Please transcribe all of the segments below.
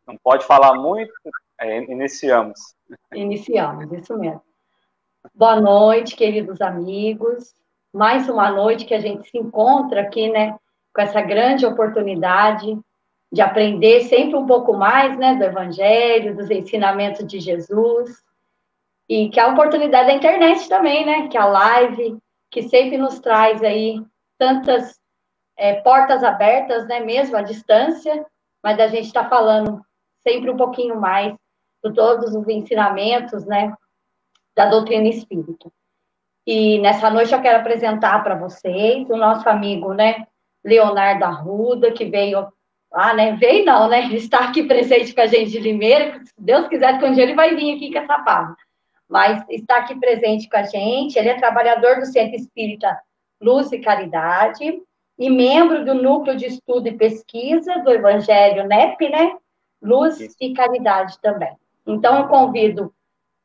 Não pode falar muito, iniciamos. Iniciamos, isso mesmo. Boa noite, queridos amigos. Mais uma noite que a gente se encontra aqui, né, com essa grande oportunidade de aprender sempre um pouco mais, né, do Evangelho, dos ensinamentos de Jesus. E que a oportunidade da internet também, né, que a live, que sempre nos traz aí tantas portas abertas, né, mesmo à distância, mas a gente está falando sempre um pouquinho mais de todos os ensinamentos, né, da doutrina espírita. E nessa noite eu quero apresentar para vocês o nosso amigo, né, Leonardo Arruda, que veio, veio não, né, está aqui presente com a gente de Limeira, se Deus quiser, que um dia ele vai vir aqui com essa palavra, mas está aqui presente com a gente, ele é trabalhador do Centro Espírita Luz e Caridade, e membro do Núcleo de Estudo e Pesquisa do Evangelho NEP, né, Luz e Caridade também. Então eu convido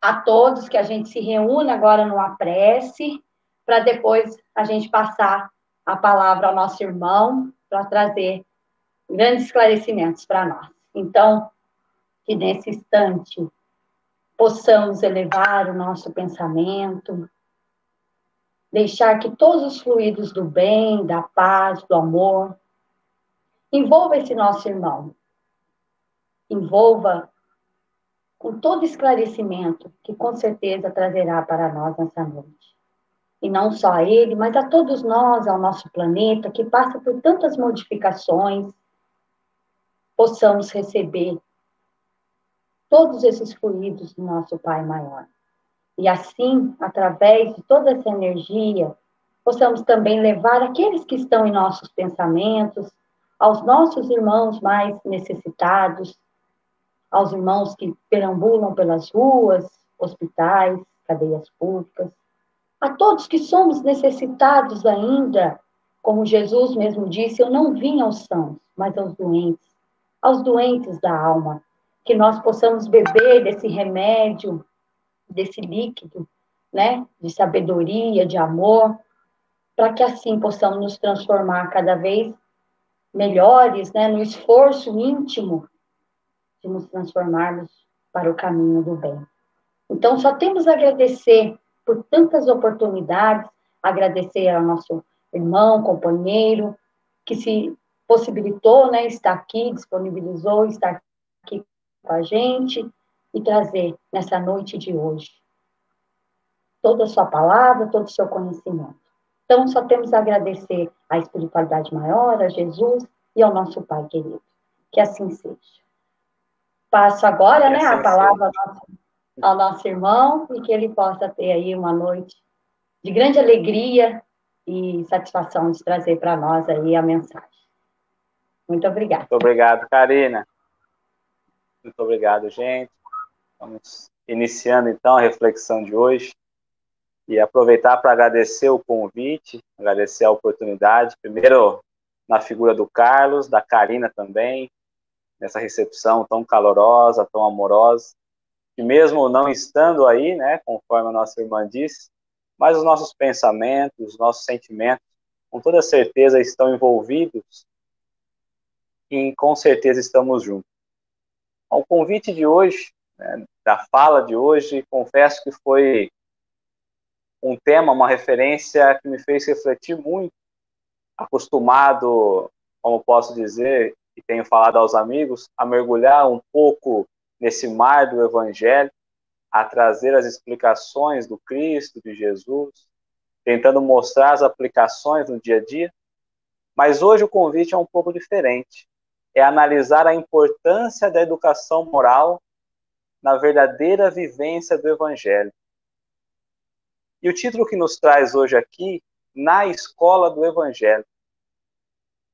a todos que a gente se reúna agora numa prece, para depois a gente passar a palavra ao nosso irmão, para trazer grandes esclarecimentos para nós. Então, que nesse instante possamos elevar o nosso pensamento, deixar que todos os fluidos do bem, da paz, do amor, envolva esse nosso irmão, envolva com todo esclarecimento que com certeza trazerá para nós nessa noite. E não só a ele, mas a todos nós, ao nosso planeta, que passa por tantas modificações, possamos receber todos esses fluidos do nosso Pai Maior. E assim, através de toda essa energia, possamos também levar aqueles que estão em nossos pensamentos, aos nossos irmãos mais necessitados, aos irmãos que perambulam pelas ruas, hospitais, cadeias públicas, a todos que somos necessitados ainda, como Jesus mesmo disse, eu não vim aos sãos, mas aos doentes da alma, que nós possamos beber desse remédio, desse líquido, né, de sabedoria, de amor, para que assim possamos nos transformar cada vez melhores, né, no esforço íntimo de nos transformarmos para o caminho do bem. Então, só temos a agradecer por tantas oportunidades, agradecer ao nosso irmão, companheiro, que se possibilitou, né, estar aqui, disponibilizou, estar aqui com a gente e trazer nessa noite de hoje toda a sua palavra, todo o seu conhecimento. Então, só temos a agradecer à espiritualidade maior, a Jesus e ao nosso Pai querido. Que assim seja. Passo agora, né, a palavra ao nosso irmão e que ele possa ter aí uma noite de grande alegria e satisfação de trazer para nós aí a mensagem. Muito obrigada. Muito obrigado, Karina. Muito obrigado, gente. Vamos iniciando, então, a reflexão de hoje e aproveitar para agradecer o convite, agradecer a oportunidade, primeiro na figura do Carlos, da Karina também, nessa recepção tão calorosa, tão amorosa, que mesmo não estando aí, né, conforme a nossa irmã disse, mas os nossos pensamentos, os nossos sentimentos, com toda certeza estão envolvidos e com certeza estamos juntos. O convite de hoje, né, da fala de hoje, confesso que foi um tema, uma referência que me fez refletir muito, acostumado, como posso dizer, e tenho falado aos amigos, a mergulhar um pouco nesse mar do Evangelho, a trazer as explicações do Cristo, de Jesus, tentando mostrar as aplicações no dia a dia. Mas hoje o convite é um pouco diferente. É analisar a importância da educação moral na verdadeira vivência do Evangelho. E o título que nos traz hoje aqui, Na Escola do Evangelho.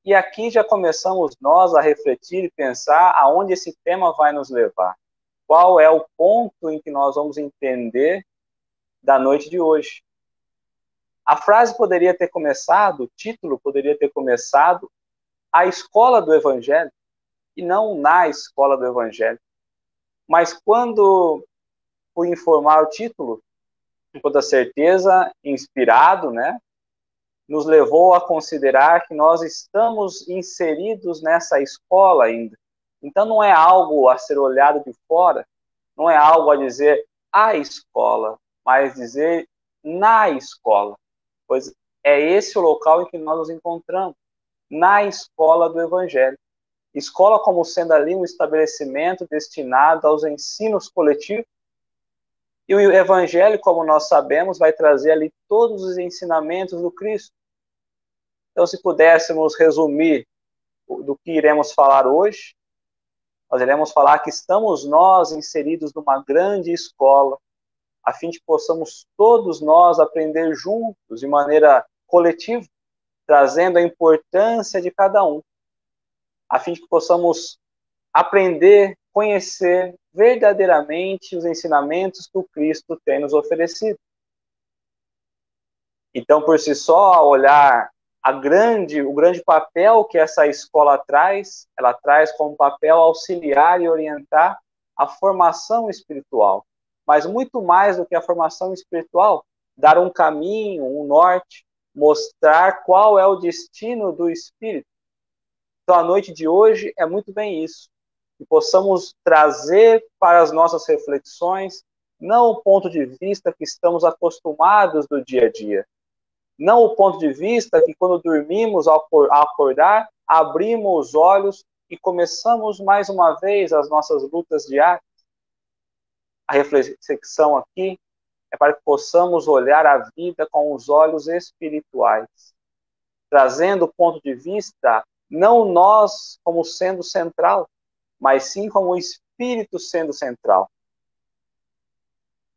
E aqui já começamos nós a refletir e pensar aonde esse tema vai nos levar. Qual é o ponto em que nós vamos entender da noite de hoje? A frase poderia ter começado, o título poderia ter começado, a escola do Evangelho, e não na escola do Evangelho. Mas quando fui informar o título, com toda certeza, inspirado, né, nos levou a considerar que nós estamos inseridos nessa escola ainda. Então não é algo a ser olhado de fora, não é algo a dizer a escola, mas dizer na escola, pois é esse o local em que nós nos encontramos, na escola do Evangelho. Escola como sendo ali um estabelecimento destinado aos ensinos coletivos, e o Evangelho, como nós sabemos, vai trazer ali todos os ensinamentos do Cristo. Então, se pudéssemos resumir do que iremos falar hoje, nós iremos falar que estamos nós inseridos numa grande escola, a fim de que possamos todos nós aprender juntos, de maneira coletiva, trazendo a importância de cada um, a fim de que possamos aprender, conhecer verdadeiramente os ensinamentos que o Cristo tem nos oferecido. Então, por si só, olhar o grande papel que essa escola traz, ela traz como papel auxiliar e orientar a formação espiritual. Mas muito mais do que a formação espiritual, dar um caminho, um norte, mostrar qual é o destino do espírito. Então, a noite de hoje é muito bem isso. Que possamos trazer para as nossas reflexões não o ponto de vista que estamos acostumados do dia a dia, não o ponto de vista que quando dormimos, ao acordar, abrimos os olhos e começamos mais uma vez as nossas lutas diárias. A reflexão aqui é para que possamos olhar a vida com os olhos espirituais, trazendo o ponto de vista não nós como sendo central, mas sim como o Espírito sendo central.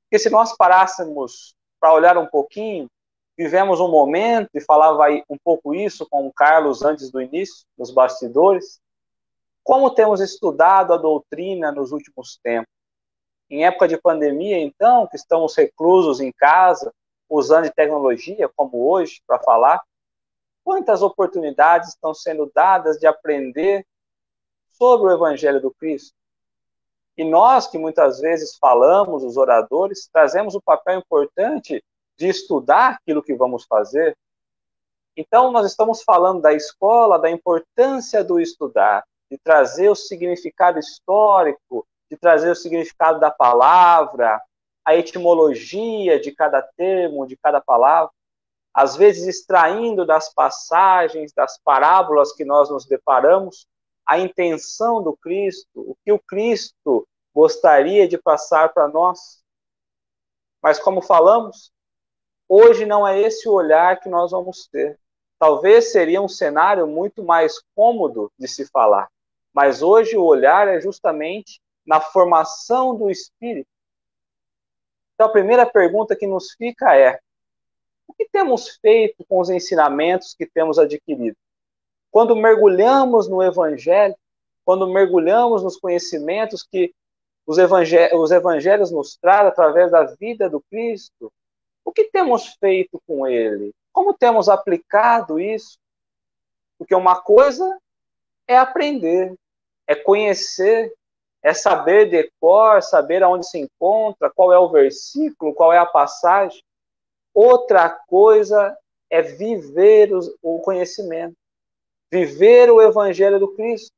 Porque se nós parássemos para olhar um pouquinho, vivemos um momento, e falava aí um pouco isso com o Carlos antes do início, nos bastidores, como temos estudado a doutrina nos últimos tempos. Em época de pandemia, então, que estamos reclusos em casa, usando de tecnologia, como hoje, para falar, quantas oportunidades estão sendo dadas de aprender sobre o Evangelho do Cristo. E nós, que muitas vezes falamos, os oradores, trazemos o papel importante de estudar aquilo que vamos fazer. Então, nós estamos falando da escola, da importância do estudar, de trazer o significado histórico, de trazer o significado da palavra, a etimologia de cada termo, de cada palavra, às vezes extraindo das passagens, das parábolas que nós nos deparamos, a intenção do Cristo, o que o Cristo gostaria de passar para nós. Mas como falamos, hoje não é esse o olhar que nós vamos ter. Talvez seria um cenário muito mais cômodo de se falar, mas hoje o olhar é justamente na formação do espírito. Então a primeira pergunta que nos fica é: o que temos feito com os ensinamentos que temos adquirido? Quando mergulhamos no Evangelho, quando mergulhamos nos conhecimentos que os evangelhos nos trazem através da vida do Cristo, o que temos feito com ele? Como temos aplicado isso? Porque uma coisa é aprender, é conhecer, é saber de cor, saber aonde se encontra, qual é o versículo, qual é a passagem. Outra coisa é viver o conhecimento, viver o Evangelho do Cristo.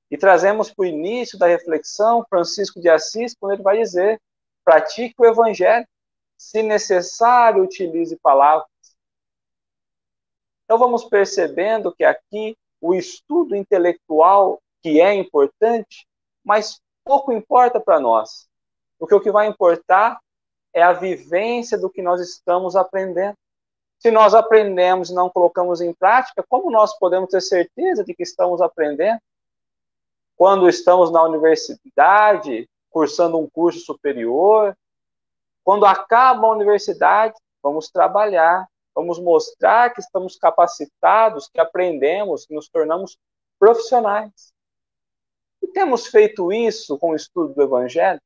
E trazemos para o início da reflexão Francisco de Assis, quando ele vai dizer: pratique o Evangelho, se necessário, utilize palavras. Então vamos percebendo que aqui o estudo intelectual, que é importante, mas pouco importa para nós. Porque o que vai importar é a vivência do que nós estamos aprendendo. Se nós aprendemos e não colocamos em prática, como nós podemos ter certeza de que estamos aprendendo? Quando estamos na universidade, cursando um curso superior, quando acaba a universidade, vamos trabalhar, vamos mostrar que estamos capacitados, que aprendemos, que nos tornamos profissionais. E temos feito isso com o estudo do Evangelho?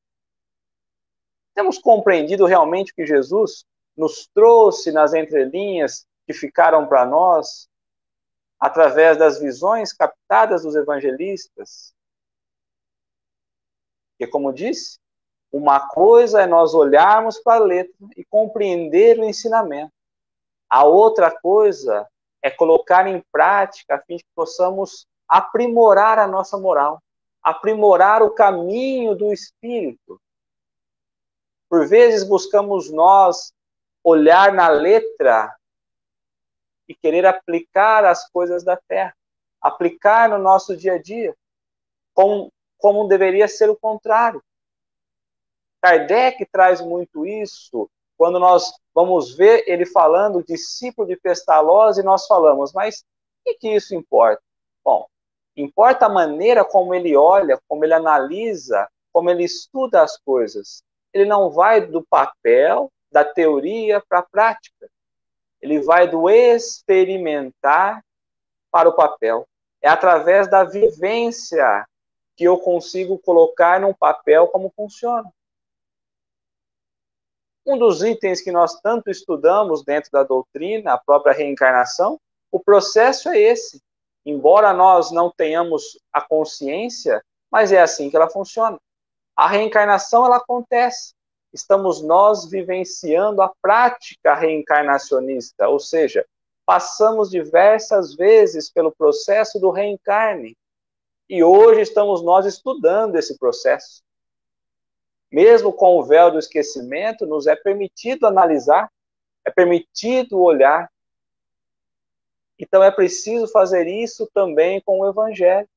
Temos compreendido realmente o que Jesus nos trouxe nas entrelinhas que ficaram para nós, através das visões captadas dos evangelistas? Porque, como disse, uma coisa é nós olharmos para a letra e compreender o ensinamento. A outra coisa é colocar em prática a fim de que possamos aprimorar a nossa moral, aprimorar o caminho do espírito. Por vezes buscamos nós olhar na letra e querer aplicar as coisas da terra, aplicar no nosso dia a dia, como deveria ser o contrário. Kardec traz muito isso quando nós vamos ver ele falando discípulo de Pestalozzi, e nós falamos, mas o que isso importa? Bom, importa a maneira como ele olha, como ele analisa, como ele estuda as coisas. Ele não vai do papel, da teoria para a prática. Ele vai do experimentar para o papel. É através da vivência que eu consigo colocar num papel como funciona. Um dos itens que nós tanto estudamos dentro da doutrina, a própria reencarnação, o processo é esse. Embora nós não tenhamos a consciência, mas é assim que ela funciona. A reencarnação, ela acontece. Estamos nós vivenciando a prática reencarnacionista, ou seja, passamos diversas vezes pelo processo do reencarne. E hoje estamos nós estudando esse processo. Mesmo com o véu do esquecimento, nos é permitido analisar, é permitido olhar. Então é preciso fazer isso também com o Evangelho.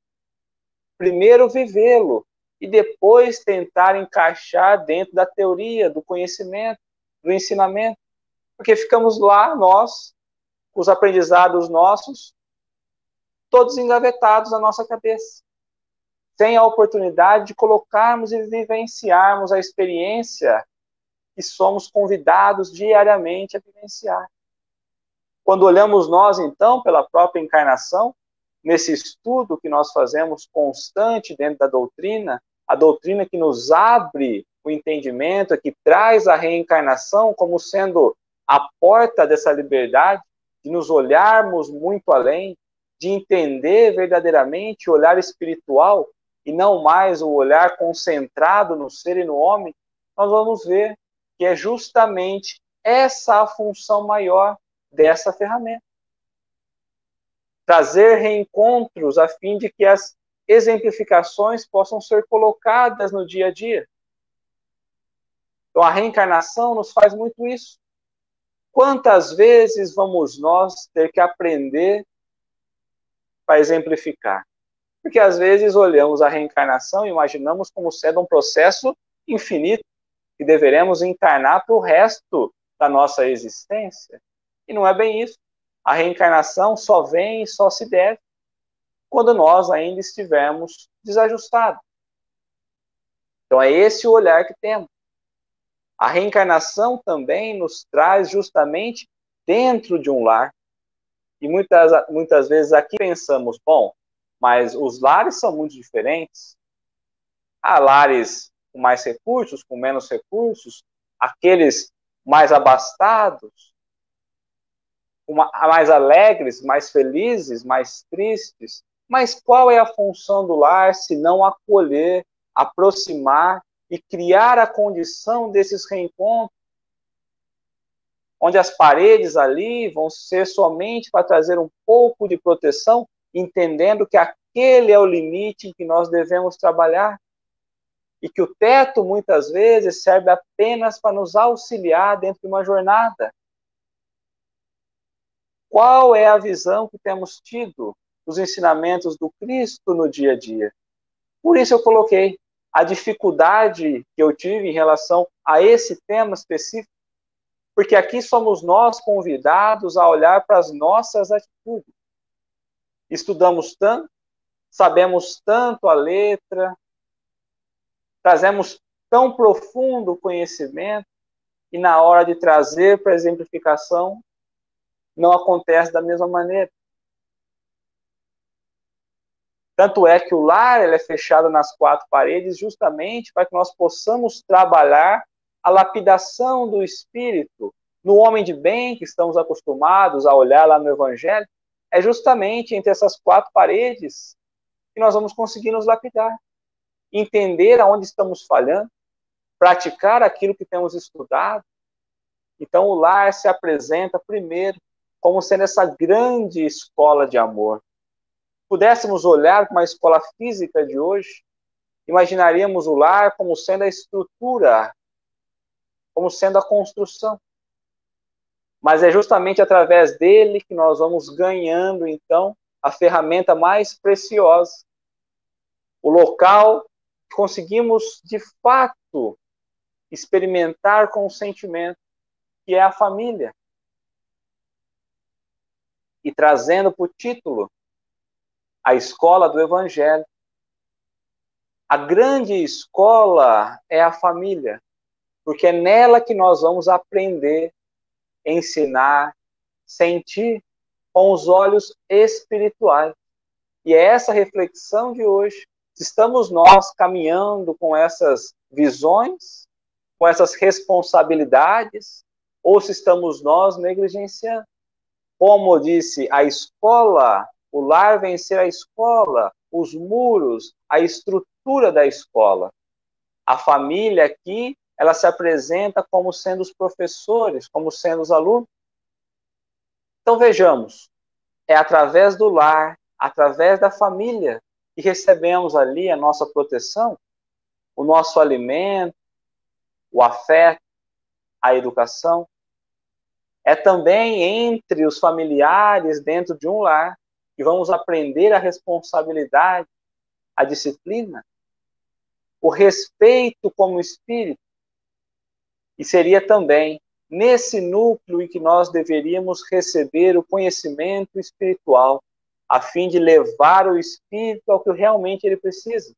Primeiro vivê-lo, e depois tentar encaixar dentro da teoria, do conhecimento, do ensinamento. Porque ficamos lá, nós, os aprendizados nossos, todos engavetados na nossa cabeça, sem a oportunidade de colocarmos e vivenciarmos a experiência que somos convidados diariamente a vivenciar. Quando olhamos nós, então, pela própria encarnação, nesse estudo que nós fazemos constante dentro da doutrina, a doutrina que nos abre o entendimento, que traz a reencarnação como sendo a porta dessa liberdade, de nos olharmos muito além, de entender verdadeiramente o olhar espiritual, e não mais o olhar concentrado no ser e no homem, nós vamos ver que é justamente essa a função maior dessa ferramenta. Trazer reencontros a fim de que as exemplificações possam ser colocadas no dia a dia. Então a reencarnação nos faz muito isso. Quantas vezes vamos nós ter que aprender para exemplificar? Porque às vezes olhamos a reencarnação e imaginamos como sendo um processo infinito, que deveremos encarnar para o resto da nossa existência. E não é bem isso. A reencarnação só vem e só se deve quando nós ainda estivermos desajustados. Então é esse o olhar que temos. A reencarnação também nos traz justamente dentro de um lar. E muitas vezes aqui pensamos, bom, mas os lares são muito diferentes. Há lares com mais recursos, com menos recursos, aqueles mais abastados, mais alegres, mais felizes, mais tristes. Mas qual é a função do lar se não acolher, aproximar e criar a condição desses reencontros, onde as paredes ali vão ser somente para trazer um pouco de proteção, entendendo que aquele é o limite em que nós devemos trabalhar, e que o teto, muitas vezes, serve apenas para nos auxiliar dentro de uma jornada. Qual é a visão que temos tido dos ensinamentos do Cristo no dia a dia? Por isso eu coloquei a dificuldade que eu tive em relação a esse tema específico, porque aqui somos nós convidados a olhar para as nossas atitudes. Estudamos tanto, sabemos tanto a letra, trazemos tão profundo conhecimento, e na hora de trazer para a exemplificação, não acontece da mesma maneira. Tanto é que o lar ele é fechado nas quatro paredes justamente para que nós possamos trabalhar a lapidação do espírito. No homem de bem, que estamos acostumados a olhar lá no Evangelho, é justamente entre essas quatro paredes que nós vamos conseguir nos lapidar. Entender aonde estamos falhando, praticar aquilo que temos estudado. Então o lar se apresenta primeiro como sendo essa grande escola de amor. pudéssemos olhar para uma escola física de hoje, imaginaríamos o lar como sendo a estrutura, como sendo a construção. Mas é justamente através dele que nós vamos ganhando, então, a ferramenta mais preciosa, o local que conseguimos, de fato, experimentar com o sentimento, que é a família. E trazendo para o título, a escola do Evangelho. A grande escola é a família, porque é nela que nós vamos aprender, ensinar, sentir com os olhos espirituais. E é essa reflexão de hoje. Se estamos nós caminhando com essas visões, com essas responsabilidades, ou se estamos nós negligenciando. Como eu disse, a escola, o lar vem ser a escola, os muros, a estrutura da escola. A família aqui, ela se apresenta como sendo os professores, como sendo os alunos. Então vejamos, é através do lar, através da família, que recebemos ali a nossa proteção, o nosso alimento, o afeto, a educação. É também entre os familiares, dentro de um lar, que vamos aprender a responsabilidade, a disciplina, o respeito como espírito. E seria também nesse núcleo em que nós deveríamos receber o conhecimento espiritual, a fim de levar o espírito ao que realmente ele precisa.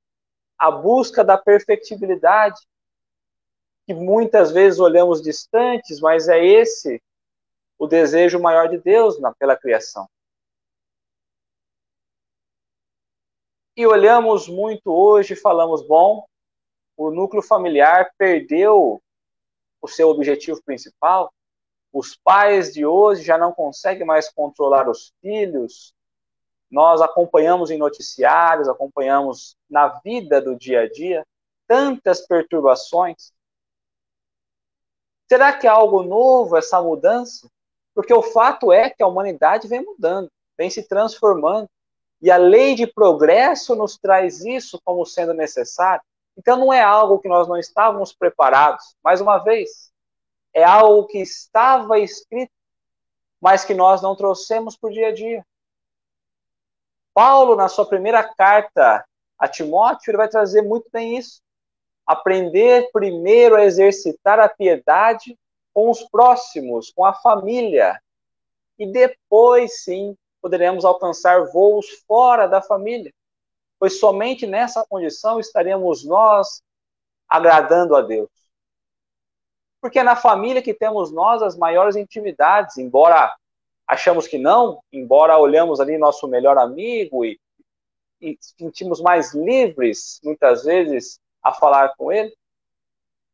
A busca da perfectibilidade, que muitas vezes olhamos distantes, mas é esse o desejo maior de Deus pela criação. E olhamos muito hoje e falamos, bom, o núcleo familiar perdeu o seu objetivo principal, os pais de hoje já não conseguem mais controlar os filhos, nós acompanhamos em noticiários, acompanhamos na vida do dia a dia, tantas perturbações. Será que é algo novo essa mudança? Porque o fato é que a humanidade vem mudando, vem se transformando. E a lei de progresso nos traz isso como sendo necessário. Então não é algo que nós não estávamos preparados. Mais uma vez, é algo que estava escrito, mas que nós não trouxemos para o dia a dia. Paulo, na sua primeira carta a Timóteo, ele vai trazer muito bem isso. Aprender primeiro a exercitar a piedade com os próximos, com a família. E depois, sim, poderemos alcançar voos fora da família. Pois somente nessa condição estaremos nós agradando a Deus. Porque é na família que temos nós as maiores intimidades, embora achamos que não, embora olhamos ali nosso melhor amigo e sentimos mais livres, muitas vezes, a falar com ele.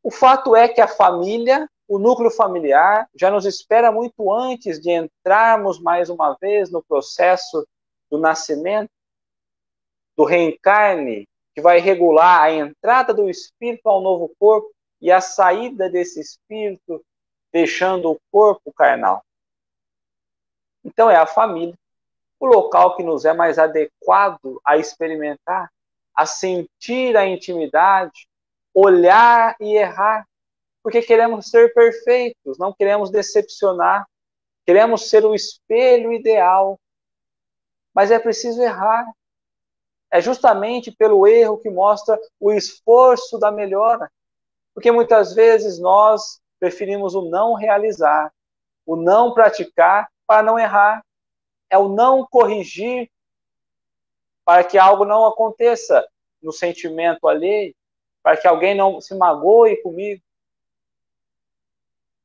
O fato é que a família, o núcleo familiar, já nos espera muito antes de entrarmos mais uma vez no processo do nascimento, do reencarne, que vai regular a entrada do espírito ao novo corpo e a saída desse espírito, deixando o corpo carnal. Então é a família, o local que nos é mais adequado a experimentar, a sentir a intimidade, olhar e errar, porque queremos ser perfeitos, não queremos decepcionar, queremos ser o espelho ideal, mas é preciso errar. É justamente pelo erro que mostra o esforço da melhora, porque muitas vezes nós preferimos o não realizar, o não praticar para não errar, é o não corrigir para que algo não aconteça no sentimento alheio, para que alguém não se magoe comigo.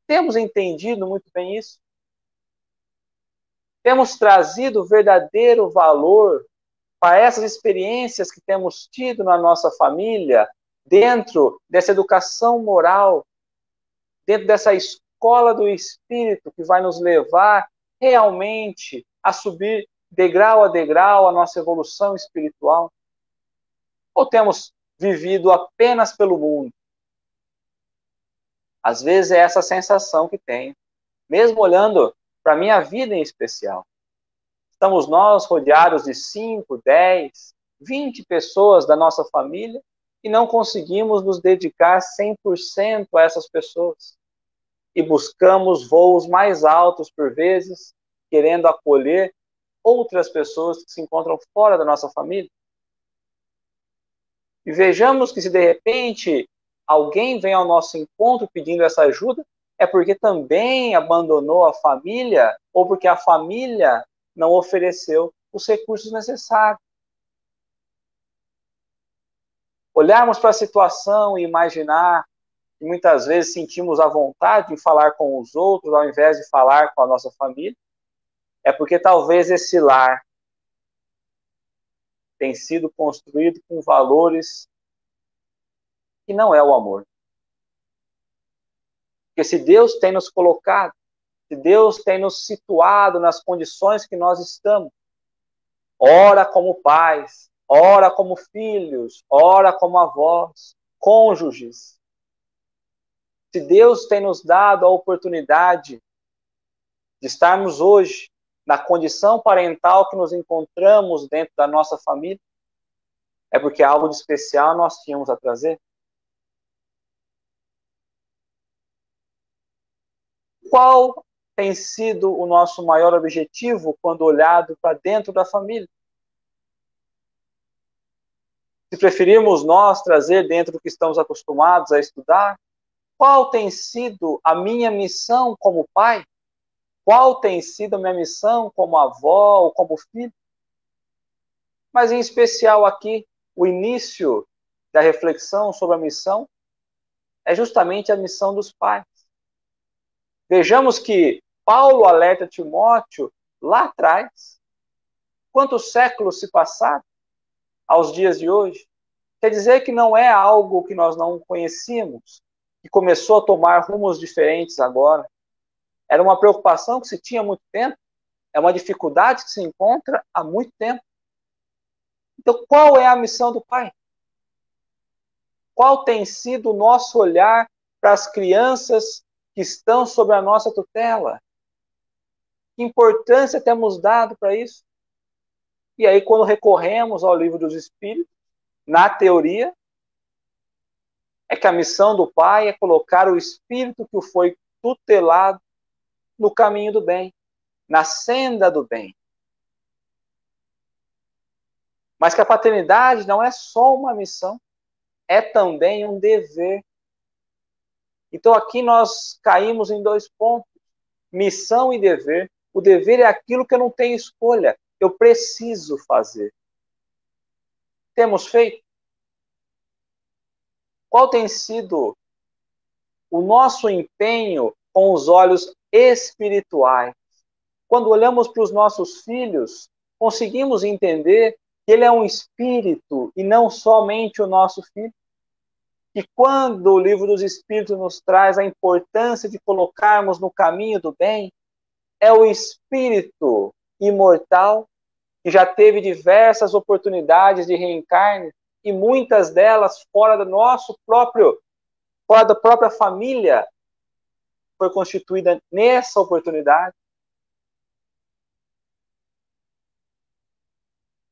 Temos entendido muito bem isso? Temos trazido verdadeiro valor para essas experiências que temos tido na nossa família, dentro dessa educação moral, dentro dessa escola do Espírito que vai nos levar realmente a subir degrau a degrau a nossa evolução espiritual? Ou temos vivido apenas pelo mundo? Às vezes é essa sensação que tenho, mesmo olhando para a minha vida em especial. Estamos nós rodeados de 5, 10, 20 pessoas da nossa família e não conseguimos nos dedicar 100% a essas pessoas. E buscamos voos mais altos por vezes, querendo acolher outras pessoas que se encontram fora da nossa família. E vejamos que se de repente alguém vem ao nosso encontro pedindo essa ajuda, é porque também abandonou a família ou porque a família não ofereceu os recursos necessários. Olharmos para a situação e imaginar que muitas vezes sentimos a vontade de falar com os outros ao invés de falar com a nossa família, é porque talvez esse lar tem sido construído com valores que não é o amor. Porque se Deus tem nos colocado, se Deus tem nos situado nas condições que nós estamos, ora como pais, ora como filhos, ora como avós, cônjuges. Se Deus tem nos dado a oportunidade de estarmos hoje na condição parental que nos encontramos dentro da nossa família, é porque algo de especial nós tínhamos a trazer. Qual tem sido o nosso maior objetivo quando olhado para dentro da família? Se preferirmos nós trazer dentro do que estamos acostumados a estudar, qual tem sido a minha missão como pai? Qual tem sido a minha missão como avó ou como filho? Mas em especial aqui, o início da reflexão sobre a missão é justamente a missão dos pais. Vejamos que Paulo alerta Timóteo lá atrás. Quantos séculos se passaram aos dias de hoje? Quer dizer que não é algo que nós não conhecíamos, que começou a tomar rumos diferentes agora. Era uma preocupação que se tinha há muito tempo, é uma dificuldade que se encontra há muito tempo. Então, qual é a missão do pai? Qual tem sido o nosso olhar para as crianças que estão sob a nossa tutela? Que importância temos dado para isso? E aí, quando recorremos ao livro dos Espíritos, na teoria, é que a missão do pai é colocar o espírito que o foi tutelado no caminho do bem, na senda do bem. Mas que a paternidade não é só uma missão, é também um dever. Então aqui nós caímos em 2 pontos, missão e dever. O dever é aquilo que eu não tenho escolha, eu preciso fazer. Temos feito? Qual tem sido o nosso empenho com os olhos espirituais? Quando olhamos para os nossos filhos, conseguimos entender que ele é um espírito e não somente o nosso filho? E quando o livro dos Espíritos nos traz a importância de colocarmos no caminho do bem, é o espírito imortal que já teve diversas oportunidades de reencarne e muitas delas fora da própria família, foi constituída nessa oportunidade.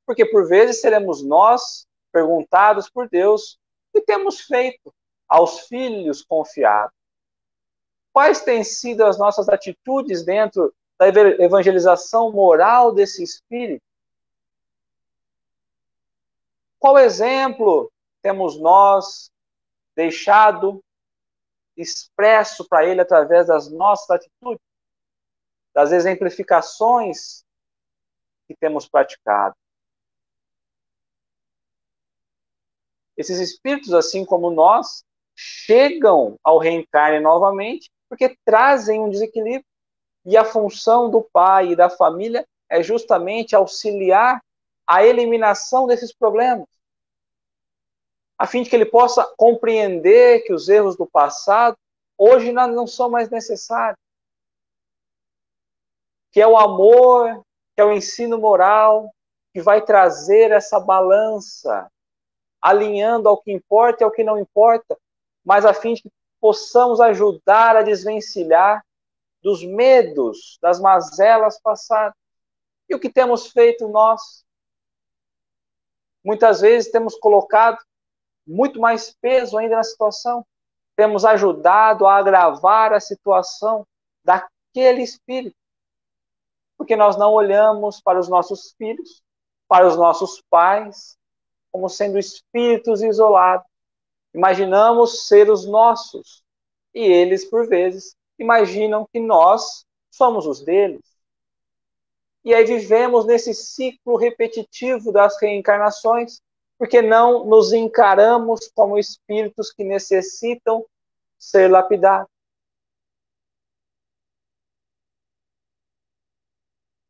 Porque por vezes seremos nós perguntados por Deus o que temos feito aos filhos confiados. Quais têm sido as nossas atitudes dentro da evangelização moral desse espírito? Qual exemplo temos nós deixado expresso para ele através das nossas atitudes, das exemplificações que temos praticado? Esses espíritos, assim como nós, chegam ao reencarne novamente porque trazem um desequilíbrio. E a função do pai e da família é justamente auxiliar a eliminação desses problemas, a fim de que ele possa compreender que os erros do passado hoje não são mais necessários, que é o amor, que é o ensino moral que vai trazer essa balança, alinhando ao que importa e ao que não importa, mas a fim de que possamos ajudar a desvencilhar dos medos, das mazelas passadas. E o que temos feito nós? Muitas vezes temos colocado muito mais peso ainda na situação. Temos ajudado a agravar a situação daquele espírito. Porque nós não olhamos para os nossos filhos, para os nossos pais, como sendo espíritos isolados. Imaginamos ser os nossos. E eles, por vezes, imaginam que nós somos os deles. E aí vivemos nesse ciclo repetitivo das reencarnações, porque não nos encaramos como espíritos que necessitam ser lapidados.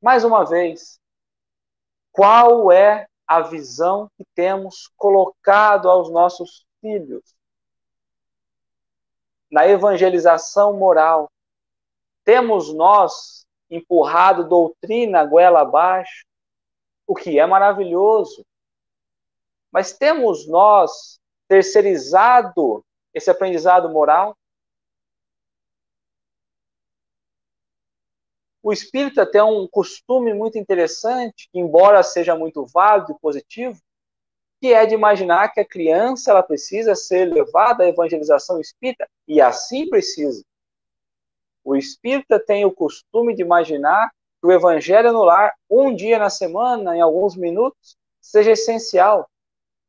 Mais uma vez, qual é a visão que temos colocado aos nossos filhos? Na evangelização moral, temos nós empurrado doutrina goela abaixo, o que é maravilhoso, mas temos nós terceirizado esse aprendizado moral? O espírita tem um costume muito interessante, que embora seja muito válido e positivo, que é de imaginar que a criança ela precisa ser levada à evangelização espírita, e assim precisa. O espírita tem o costume de imaginar que o evangelho no lar, um dia na semana, em alguns minutos, seja essencial.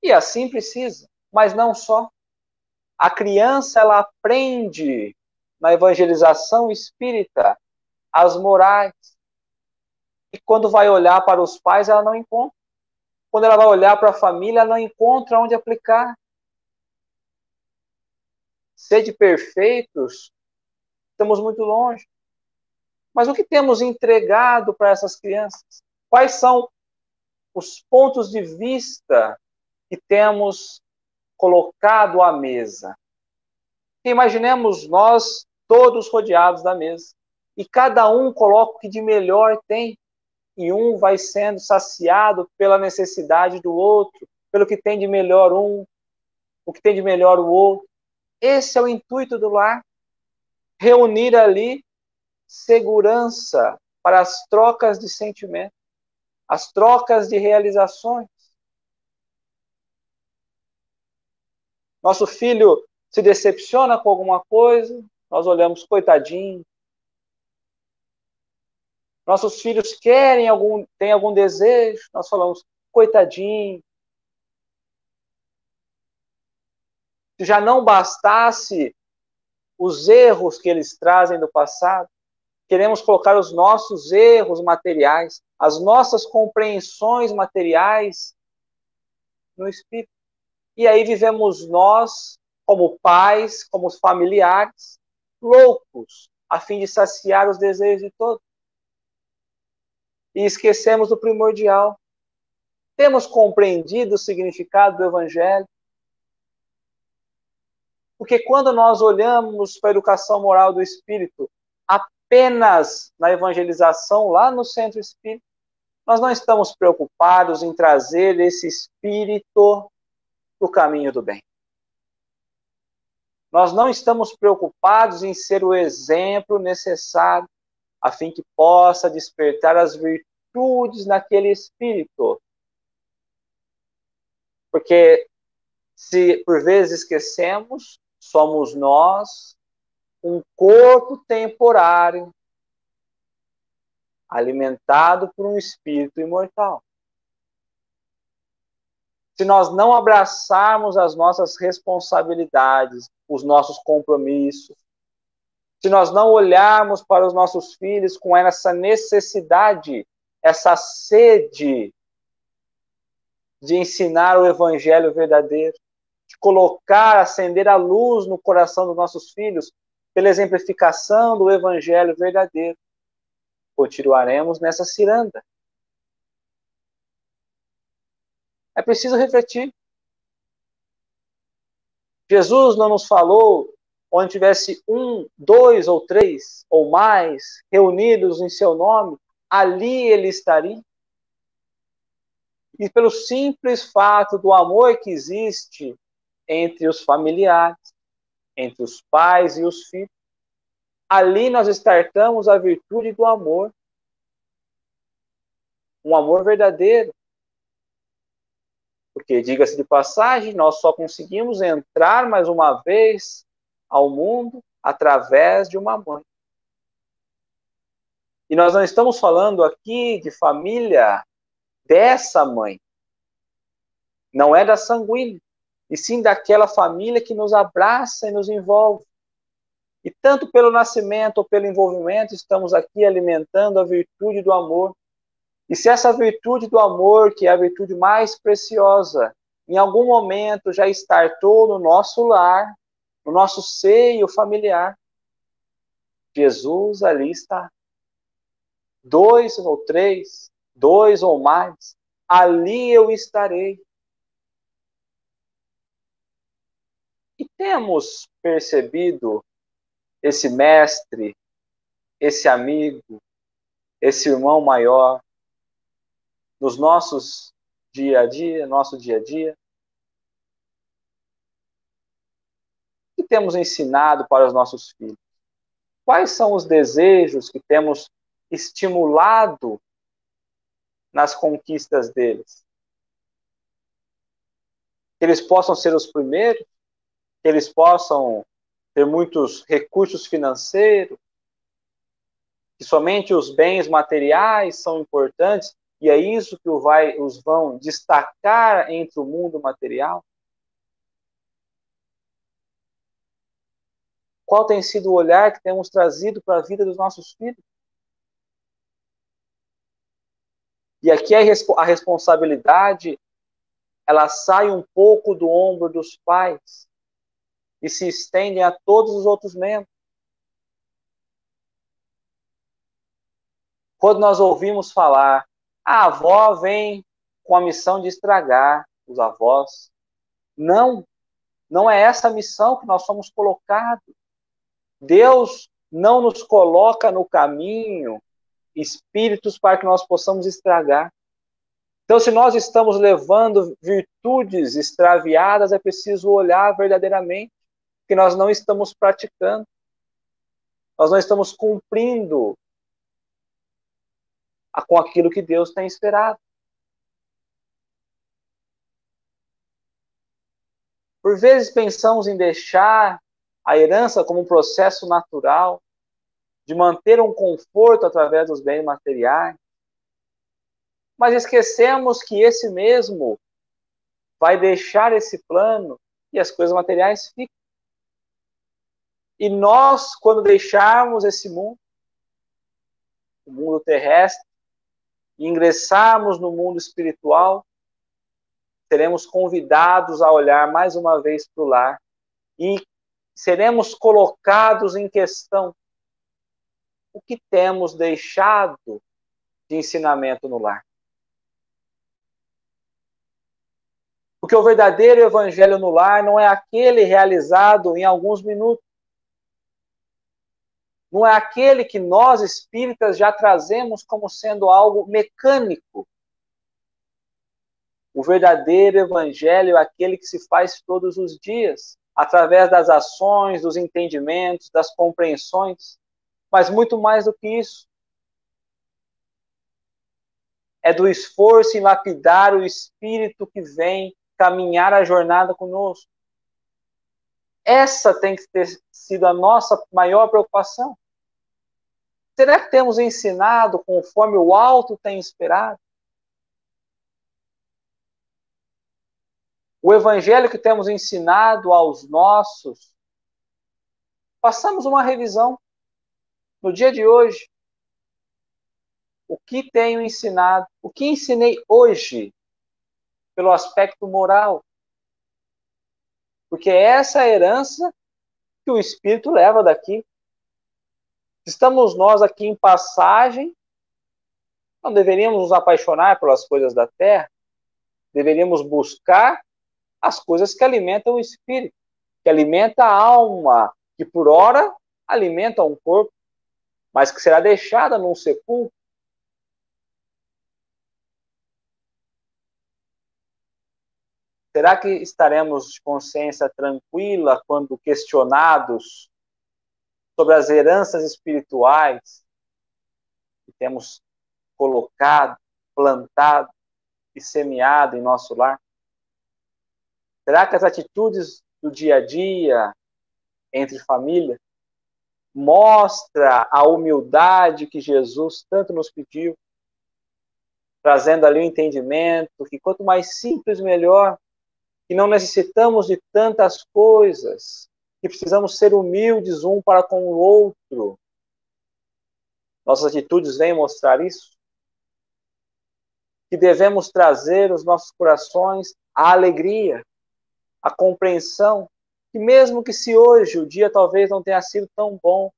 E assim precisa, mas não só. A criança ela aprende na evangelização espírita as morais. E quando vai olhar para os pais, ela não encontra. Quando ela vai olhar para a família, ela não encontra onde aplicar. Sede perfeitos, estamos muito longe. Mas o que temos entregado para essas crianças? Quais são os pontos de vista que temos colocado à mesa? Imaginemos nós todos rodeados da mesa. E cada um coloca o que de melhor tem. E um vai sendo saciado pela necessidade do outro, pelo que tem de melhor um, o que tem de melhor o outro. Esse é o intuito do lar. Reunir ali segurança para as trocas de sentimentos, as trocas de realizações. Nosso filho se decepciona com alguma coisa, nós olhamos, coitadinho. Nossos filhos têm algum desejo, nós falamos, coitadinho. Se já não bastasse os erros que eles trazem do passado, queremos colocar os nossos erros materiais, as nossas compreensões materiais no espírito. E aí vivemos nós, como pais, como familiares, loucos, a fim de saciar os desejos de todos. E esquecemos do primordial. Temos compreendido o significado do Evangelho? Porque quando nós olhamos para a educação moral do espírito apenas na evangelização lá no centro espírita, nós não estamos preocupados em trazer esse espírito para o caminho do bem. Nós não estamos preocupados em ser o exemplo necessário a fim que possa despertar as virtudes naquele espírito. Porque se por vezes esquecemos, somos nós um corpo temporário alimentado por um espírito imortal. Se nós não abraçarmos as nossas responsabilidades, os nossos compromissos, se nós não olharmos para os nossos filhos com essa necessidade, essa sede de ensinar o evangelho verdadeiro, de colocar, acender a luz no coração dos nossos filhos, pela exemplificação do evangelho verdadeiro, continuaremos nessa ciranda. É preciso refletir. Jesus não nos falou onde tivesse um, dois ou três ou mais reunidos em seu nome, ali ele estaria. E pelo simples fato do amor que existe entre os familiares, entre os pais e os filhos, ali nós startamos a virtude do amor. um amor verdadeiro. Porque, diga-se de passagem, nós só conseguimos entrar mais uma vez ao mundo através de uma mãe. E nós não estamos falando aqui de família dessa mãe. Não é da sanguínea, e sim daquela família que nos abraça e nos envolve. E tanto pelo nascimento ou pelo envolvimento, estamos aqui alimentando a virtude do amor. E se essa virtude do amor, que é a virtude mais preciosa, em algum momento já startou no nosso lar, no nosso seio familiar, Jesus ali está. 2 ou 3, 2 ou mais, ali eu estarei. E temos percebido esse mestre, esse amigo, esse irmão maior, nos nossos dia a dia, nosso dia a dia? O que temos ensinado para os nossos filhos? Quais são os desejos que temos estimulado nas conquistas deles? Que eles possam ser os primeiros, que eles possam ter muitos recursos financeiros, que somente os bens materiais são importantes, e é isso que os vão destacar entre o mundo material? Qual tem sido o olhar que temos trazido para a vida dos nossos filhos? E aqui a responsabilidade, ela sai um pouco do ombro dos pais e se estende a todos os outros membros. Quando nós ouvimos falar, a avó vem com a missão de estragar os avós. Não, não é essa a missão que nós somos colocados. Deus não nos coloca no caminho espíritos para que nós possamos estragar. Então, se nós estamos levando virtudes extraviadas, é preciso olhar verdadeiramente que nós não estamos praticando. Nós não estamos cumprindo com aquilo que Deus tem esperado. Por vezes pensamos em deixar a herança como um processo natural, de manter um conforto através dos bens materiais, mas esquecemos que esse mesmo vai deixar esse plano e as coisas materiais ficam. E nós, quando deixarmos esse mundo, o mundo terrestre, e ingressarmos no mundo espiritual, seremos convidados a olhar mais uma vez para o lar e seremos colocados em questão o que temos deixado de ensinamento no lar. Porque o verdadeiro evangelho no lar não é aquele realizado em alguns minutos. Não é aquele que nós espíritas já trazemos como sendo algo mecânico. O verdadeiro evangelho é aquele que se faz todos os dias, através das ações, dos entendimentos, das compreensões. Mas muito mais do que isso. É do esforço em lapidar o espírito que vem caminhar a jornada conosco. Essa tem que ter sido a nossa maior preocupação. Será que temos ensinado conforme o alto tem esperado? O evangelho que temos ensinado aos nossos, passamos uma revisão no dia de hoje. O que tenho ensinado? O que ensinei hoje pelo aspecto moral? Porque é essa herança que o Espírito leva daqui. Estamos nós aqui em passagem, não deveríamos nos apaixonar pelas coisas da terra, deveríamos buscar as coisas que alimentam o espírito, que alimenta a alma, que por ora alimenta um corpo, mas que será deixada num sepulcro. Será que estaremos de consciência tranquila quando questionados sobre as heranças espirituais que temos colocado plantado e semeado em nosso lar? Será que as atitudes do dia a dia entre família mostra a humildade que Jesus tanto nos pediu, trazendo ali o entendimento que quanto mais simples, melhor, que não necessitamos de tantas coisas, que precisamos ser humildes um para com o outro. Nossas atitudes vêm mostrar isso. Que devemos trazer aos nossos corações a alegria, a compreensão, que mesmo que se hoje o dia talvez não tenha sido tão bom,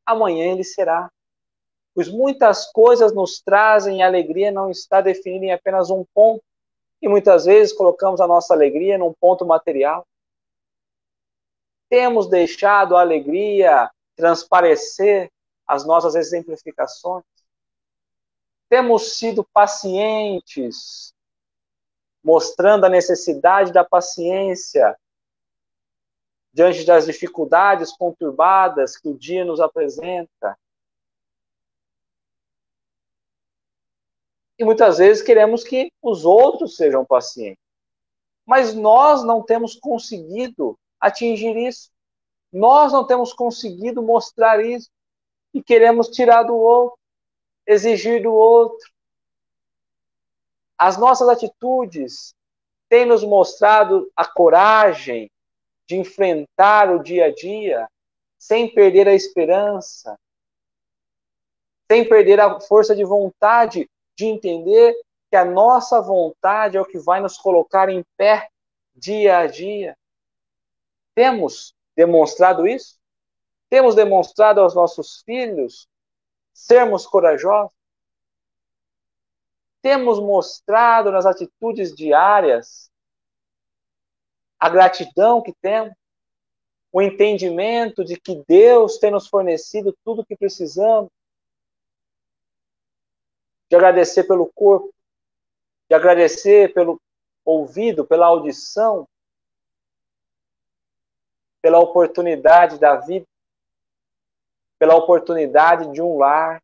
amanhã ele será. Pois muitas coisas nos trazem, e a alegria não está definida em apenas um ponto, e muitas vezes colocamos a nossa alegria num ponto material. Temos deixado a alegria transparecer as nossas exemplificações. Temos sido pacientes, mostrando a necessidade da paciência diante das dificuldades conturbadas que o dia nos apresenta. E muitas vezes queremos que os outros sejam pacientes. Mas nós não temos conseguido atingir isso. Nós não temos conseguido mostrar isso. E queremos tirar do outro, exigir do outro. As nossas atitudes têm nos mostrado a coragem de enfrentar o dia a dia sem perder a esperança, sem perder a força de vontade de entender que a nossa vontade é o que vai nos colocar em pé dia a dia. Temos demonstrado isso? Temos demonstrado aos nossos filhos sermos corajosos? Temos mostrado nas atitudes diárias a gratidão que temos, o entendimento de que Deus tem nos fornecido tudo o que precisamos, de agradecer pelo corpo, de agradecer pelo ouvido, pela audição, pela oportunidade da vida, pela oportunidade de um lar,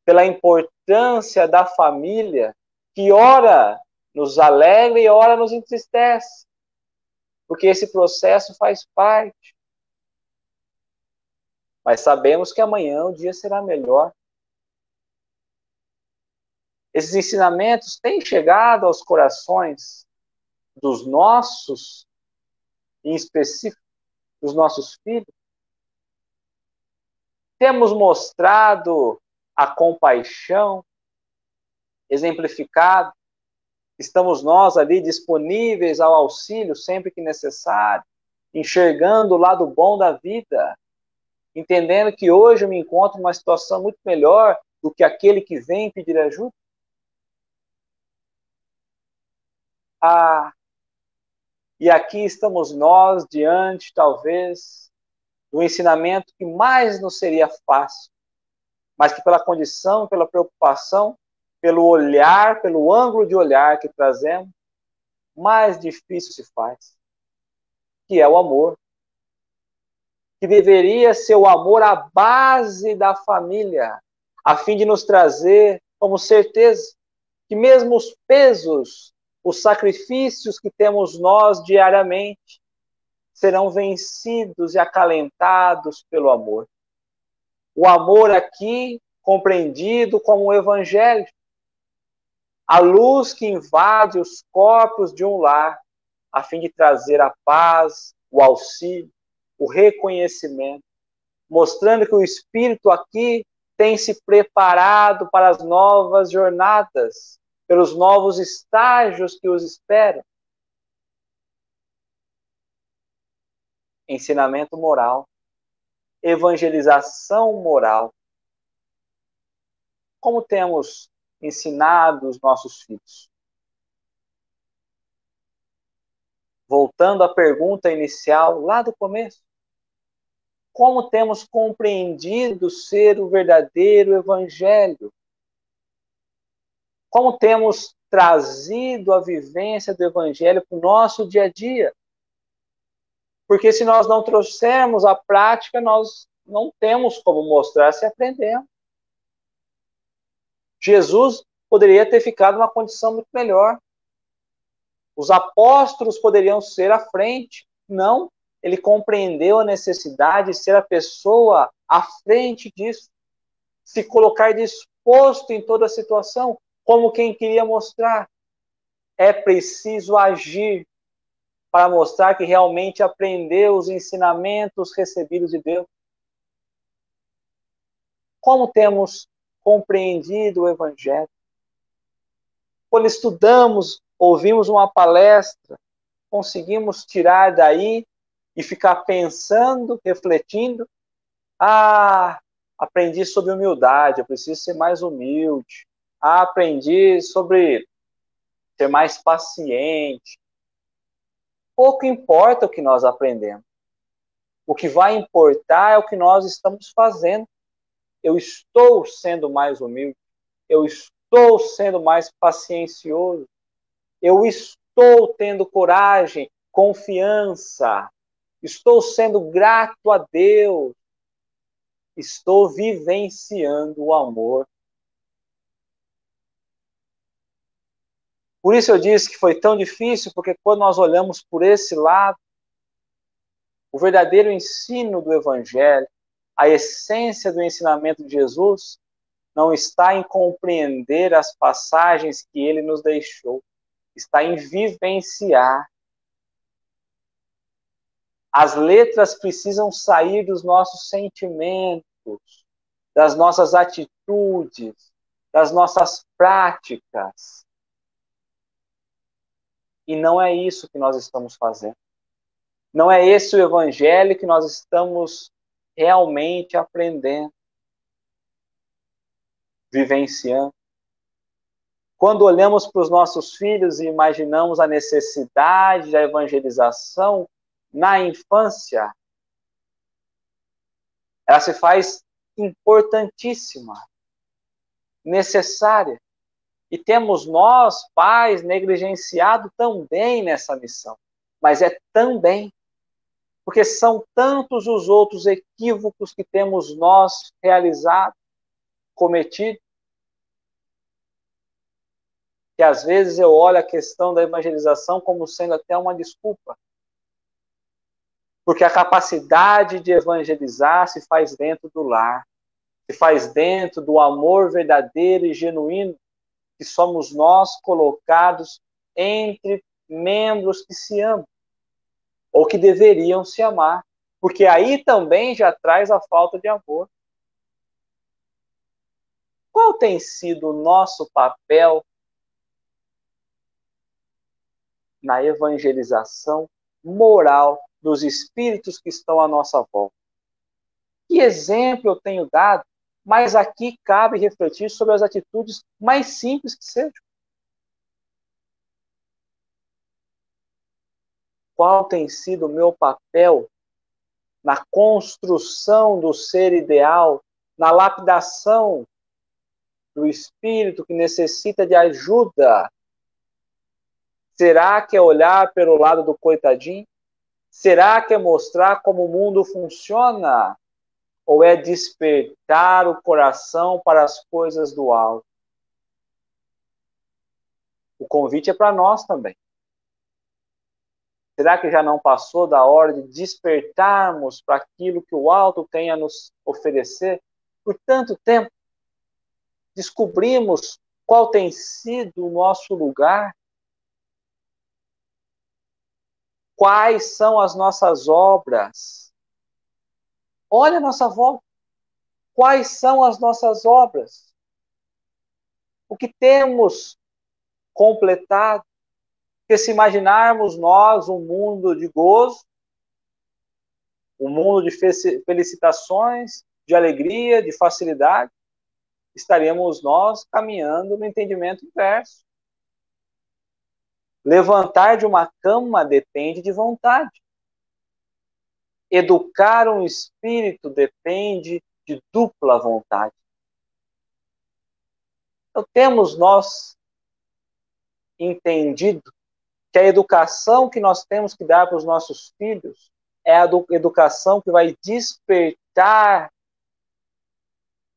pela importância da família, que ora nos alegra e ora nos entristece, porque esse processo faz parte. Mas sabemos que amanhã o dia será melhor. Esses ensinamentos têm chegado aos corações dos nossos, em específico, dos nossos filhos. Temos mostrado a compaixão, exemplificado. Estamos nós ali disponíveis ao auxílio sempre que necessário, enxergando o lado bom da vida, entendendo que hoje eu me encontro numa situação muito melhor do que aquele que vem pedir ajuda. E aqui estamos nós diante, talvez, do ensinamento que mais nos seria fácil, mas que pela condição, pela preocupação, pelo olhar, pelo ângulo de olhar que trazemos, mais difícil se faz, que é o amor. Que deveria ser o amor a base da família, a fim de nos trazer como certeza que mesmo os pesos, os sacrifícios que temos nós diariamente, serão vencidos e acalentados pelo amor. O amor aqui compreendido como o evangelho, a luz que invade os corpos de um lar, a fim de trazer a paz, o auxílio, o reconhecimento, mostrando que o Espírito aqui tem se preparado para as novas jornadas, pelos novos estágios que os esperam. Ensinamento moral, evangelização moral. Como temos ensinado os nossos filhos? Voltando à pergunta inicial, lá do começo. Como temos compreendido ser o verdadeiro evangelho? Como temos trazido a vivência do evangelho para o nosso dia a dia? Porque se nós não trouxermos a prática, nós não temos como mostrar se aprendemos. Jesus poderia ter ficado numa condição muito melhor. Os apóstolos poderiam ser à frente. Não, ele compreendeu a necessidade de ser a pessoa à frente disso, se colocar disposto em toda a situação, como quem queria mostrar. É preciso agir para mostrar que realmente aprendeu os ensinamentos recebidos de Deus. Como temos compreendido o Evangelho? Quando estudamos, ouvimos uma palestra, conseguimos tirar daí e ficar pensando, refletindo. Aprendi sobre humildade, eu preciso ser mais humilde. Aprendi sobre ser mais paciente. Pouco importa o que nós aprendemos. O que vai importar é o que nós estamos fazendo. Eu estou sendo mais humilde. Eu estou sendo mais paciencioso. Eu estou tendo coragem, confiança. Estou sendo grato a Deus. Estou vivenciando o amor. Por isso eu disse que foi tão difícil, porque quando nós olhamos por esse lado, o verdadeiro ensino do Evangelho, a essência do ensinamento de Jesus, não está em compreender as passagens que ele nos deixou, está em vivenciar. As letras precisam sair dos nossos sentimentos, das nossas atitudes, das nossas práticas. E não é isso que nós estamos fazendo. Não é esse o Evangelho que nós estamos realmente aprendendo, vivenciando. Quando olhamos para os nossos filhos e imaginamos a necessidade da evangelização na infância, ela se faz importantíssima, necessária. E temos nós, pais, negligenciado também nessa missão. Mas é também, porque são tantos os outros equívocos que temos nós realizado, cometido, que às vezes eu olho a questão da evangelização como sendo até uma desculpa. Porque a capacidade de evangelizar se faz dentro do lar, se faz dentro do amor verdadeiro e genuíno que somos nós colocados entre membros que se amam, ou que deveriam se amar, porque aí também já traz a falta de amor. Qual tem sido o nosso papel na evangelização moral dos espíritos que estão à nossa volta? Que exemplo eu tenho dado? Mas aqui cabe refletir sobre as atitudes mais simples que sejam. Qual tem sido o meu papel na construção do ser ideal, na lapidação do espírito que necessita de ajuda? Será que é olhar pelo lado do coitadinho? Será que é mostrar como o mundo funciona? Ou é despertar o coração para as coisas do alto? O convite é para nós também. Será que já não passou da hora de despertarmos para aquilo que o alto tem a nos oferecer? Por tanto tempo, descobrimos qual tem sido o nosso lugar, quais são as nossas obras. Olha a nossa volta. Quais são as nossas obras? O que temos completado? Porque se imaginarmos nós um mundo de gozo, um mundo de felicitações, de alegria, de facilidade, estaríamos nós caminhando no entendimento inverso. Levantar de uma cama depende de vontade. Educar um espírito depende de dupla vontade. Então, temos nós entendido que a educação que nós temos que dar para os nossos filhos é a educação que vai despertar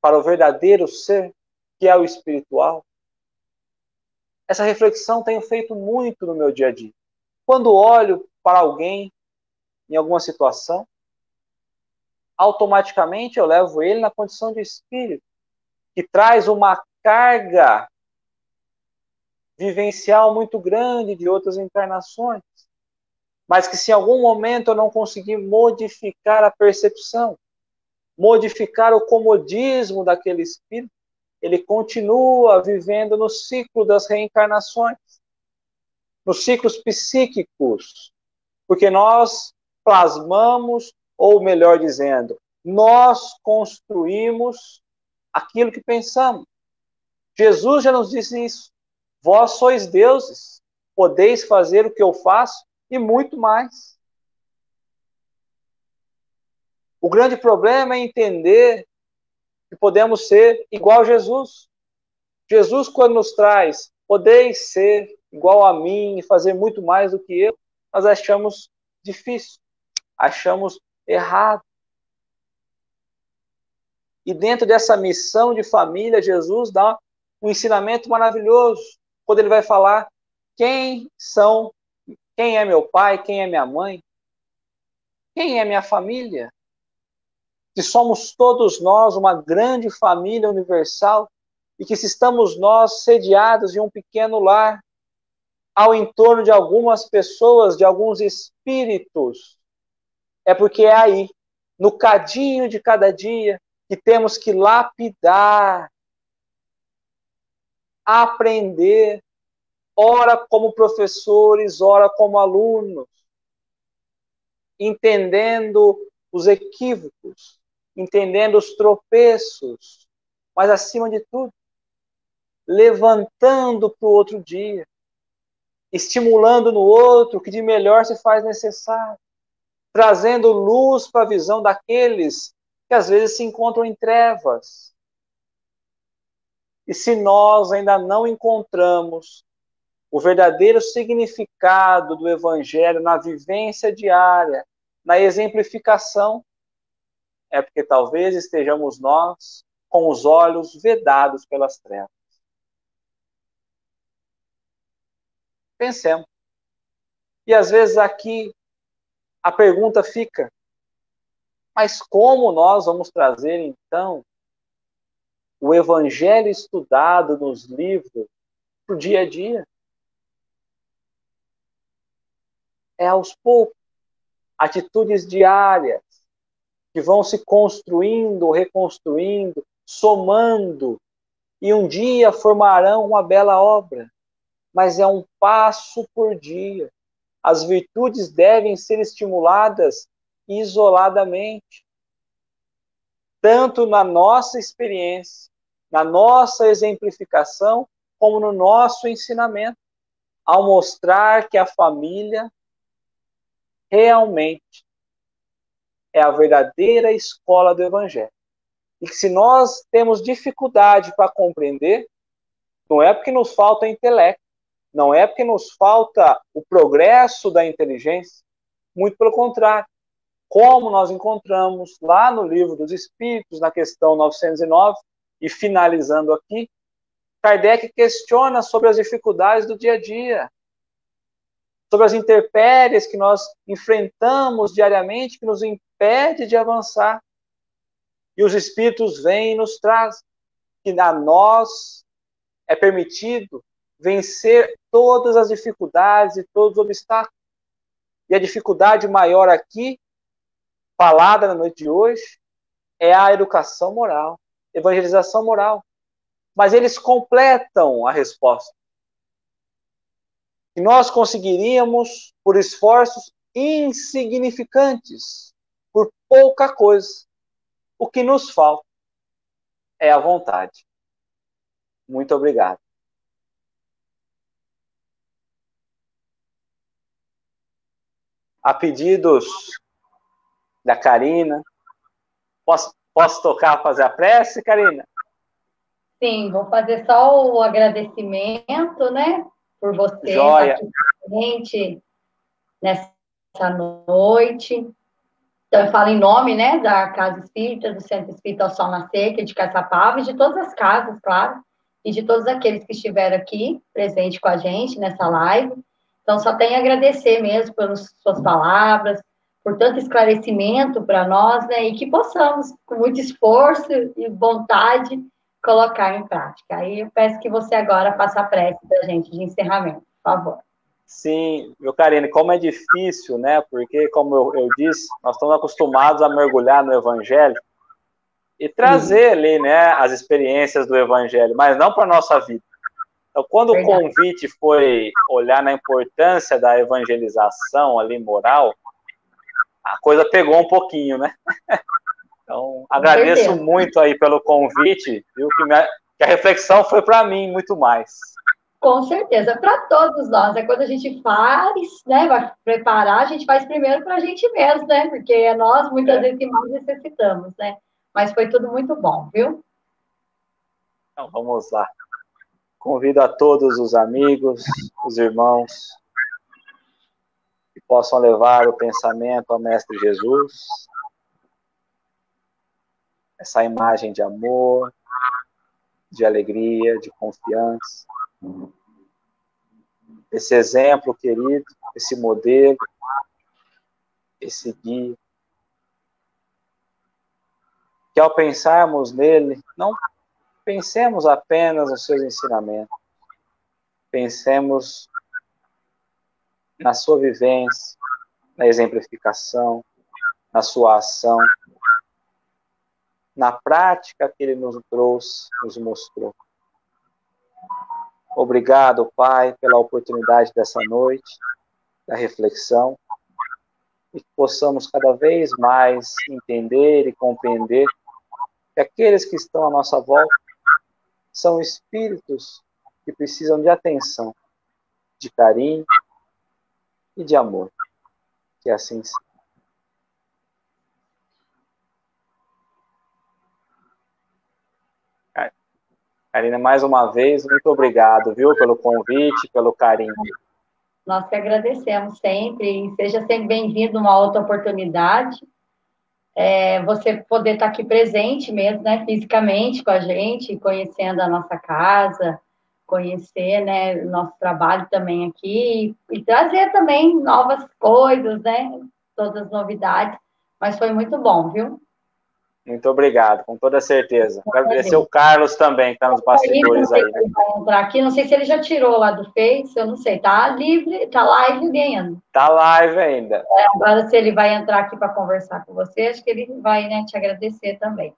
para o verdadeiro ser, que é o espiritual? Essa reflexão tenho feito muito no meu dia a dia. Quando olho para alguém em alguma situação, automaticamente eu levo ele na condição de espírito, que traz uma carga vivencial muito grande de outras encarnações, mas que se em algum momento eu não conseguir modificar a percepção, modificar o comodismo daquele espírito, ele continua vivendo no ciclo das reencarnações, nos ciclos psíquicos, porque nós plasmamos, ou melhor dizendo, nós construímos aquilo que pensamos. Jesus já nos disse isso. Vós sois deuses, podeis fazer o que eu faço e muito mais. O grande problema é entender que podemos ser igual a Jesus. Jesus, quando nos traz, podeis ser igual a mim e fazer muito mais do que eu, nós achamos difícil, achamos errado. E dentro dessa missão de família, Jesus dá um ensinamento maravilhoso, quando ele vai falar quem é meu pai, quem é minha mãe, quem é minha família. Que somos todos nós uma grande família universal e que se estamos nós sediados em um pequeno lar, ao entorno de algumas pessoas, de alguns espíritos, é porque é aí, no cadinho de cada dia, que temos que lapidar, aprender, ora como professores, ora como alunos, entendendo os equívocos, entendendo os tropeços, mas acima de tudo, levantando para o outro dia, estimulando no outro o que de melhor se faz necessário, trazendo luz para a visão daqueles que às vezes se encontram em trevas. E se nós ainda não encontramos o verdadeiro significado do Evangelho na vivência diária, na exemplificação, é porque talvez estejamos nós com os olhos vedados pelas trevas. Pensemos. E às vezes aqui a pergunta fica, mas como nós vamos trazer então o Evangelho estudado nos livros para o dia a dia? É aos poucos, atitudes diárias que vão se construindo, reconstruindo, somando, e um dia formarão uma bela obra. Mas é um passo por dia. As virtudes devem ser estimuladas isoladamente, tanto na nossa experiência, na nossa exemplificação, como no nosso ensinamento, ao mostrar que a família realmente é a verdadeira escola do Evangelho. E que se nós temos dificuldade para compreender, não é porque nos falta intelecto, não é porque nos falta o progresso da inteligência, muito pelo contrário. Como nós encontramos lá no Livro dos Espíritos, na questão 909, e finalizando aqui, Kardec questiona sobre as dificuldades do dia a dia, sobre as intempéries que nós enfrentamos diariamente, que nos impede de avançar. E os Espíritos vêm e nos trazem que a nós é permitido vencer todas as dificuldades e todos os obstáculos. E a dificuldade maior aqui, falada na noite de hoje, é a educação moral, evangelização moral. Mas eles completam a resposta. E nós conseguiríamos, por esforços insignificantes, por pouca coisa. O que nos falta é a vontade. Muito obrigado. A pedidos da Karina. Posso tocar, fazer a prece, Karina? Sim, vou fazer só o agradecimento, né? Por você Joia. estar aqui presente nessa noite. Então, eu falo em nome, né, da Casa Espírita, do Centro Espírita ao Sol Nascer, que é de Caçapava, e de todas as casas, claro, e de todos aqueles que estiveram aqui, presente com a gente nessa live. Então, só tenho a agradecer mesmo pelas suas palavras, por tanto esclarecimento para nós, né? E que possamos, com muito esforço e vontade, colocar em prática. Aí eu peço que você agora faça a prece da gente de encerramento, por favor. Sim, meu Karine, como é difícil, né? Porque, como eu disse, nós estamos acostumados a mergulhar no Evangelho e trazer ali, né, as experiências do Evangelho, mas não para a nossa vida. Então, quando o convite foi olhar na importância da evangelização ali moral, a coisa pegou um pouquinho, né? Então, agradeço muito aí pelo convite, viu? Que a reflexão foi para mim muito mais. Com certeza, para todos nós. É quando a gente faz, né, vai preparar, a gente faz primeiro para a gente mesmo, né? Porque é nós, muitas vezes, que mais necessitamos, né? Mas foi tudo muito bom, viu? Então, vamos lá. Convido a todos os amigos, os irmãos, que possam levar o pensamento ao Mestre Jesus, essa imagem de amor, de alegria, de confiança, esse exemplo querido, esse modelo, esse guia, que ao pensarmos nele, não pensemos apenas nos seus ensinamentos, pensemos na sua vivência, na exemplificação, na sua ação, na prática que ele nos trouxe, nos mostrou. Obrigado, Pai, pela oportunidade dessa noite, da reflexão, e que possamos cada vez mais entender e compreender que aqueles que estão à nossa volta são espíritos que precisam de atenção, de carinho e de amor. Que assim seja. Karina, mais uma vez, muito obrigado, viu, pelo convite, pelo carinho. Nós que agradecemos sempre, e seja sempre bem-vindo uma outra oportunidade. Você poder estar aqui presente mesmo, né, fisicamente com a gente, conhecendo a nossa casa, conhecer, né, o nosso trabalho também aqui, e trazer também novas coisas, né, todas as novidades, mas foi muito bom, viu? Muito obrigado, com toda certeza. Quero agradecer o Carlos também, que está nos bastidores aí. Ele vai entrar aqui, não sei se ele já tirou lá do Face, eu não sei, tá livre, tá live ainda. Tá live ainda. Agora, se ele vai entrar aqui para conversar com você, acho que ele vai, né, te agradecer também.